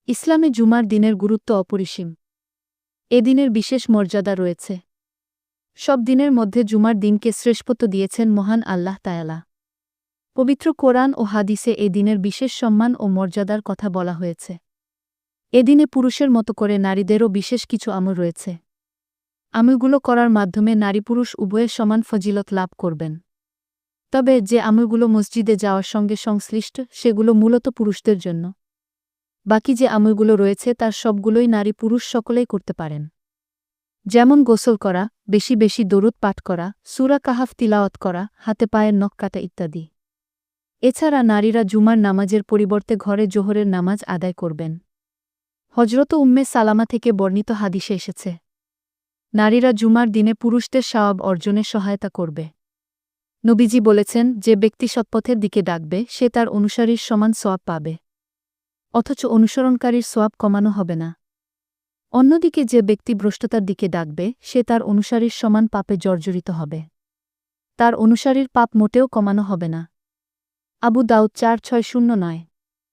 ইসলামে জুমার দিনের গুরুত্ব অপরিসীম। এ দিনের বিশেষ মর্যাদা রয়েছে। সব দিনের মধ্যে জুমার দিনকে শ্রেষ্ঠত্ব দিয়েছেন মহান আল্লাহ তায়ালা। পবিত্র কোরআন ও হাদিসে এ দিনের বিশেষ সম্মান ও মর্যাদার কথা বলা হয়েছে। এ দিনে পুরুষের মতো করে নারীদেরও বিশেষ কিছু আমল রয়েছে। আমলগুলো করার মাধ্যমে নারী পুরুষ উভয়ে সমান ফজিলত লাভ করবেন। তবে যে আমলগুলো মসজিদে যাওয়ার সঙ্গে সংশ্লিষ্ট সেগুলো মূলত পুরুষদের জন্য। বাকি যে আমলগুলো রয়েছে তার সবগুলোই নারী পুরুষ সকলেই করতে পারেন। যেমন গোসল করা, বেশি বেশি দরুদ পাঠ করা, সূরা কাহাফ তিলাওয়াত করা, হাতে পায়ের নখ কাটা ইত্যাদি। এছাড়া নারীরা জুমার নামাজের পরিবর্তে ঘরে জোহরের নামাজ আদায় করবেন। হজরত উম্মে সালামা থেকে বর্ণিত হাদিসে এসেছে, নারীরা জুমার দিনে পুরুষদের সওয়াব অর্জনে সহায়তা করবে। নবীজি বলেছেন, যে ব্যক্তি সৎপথের দিকে ডাকবে সে তার অনুসারীর সমান সওয়াব পাবে, অথচ অনুসরণকারীর সওয়াব কমানো হবে না। অন্যদিকে যে ব্যক্তি ভ্রষ্টতার দিকে ডাকবে সে তার অনুসারীর সমান পাপে জর্জরিত হবে, তার অনুসারীর পাপ মোটেও কমানো হবে না। আবু দাউদ ৪৬০৯।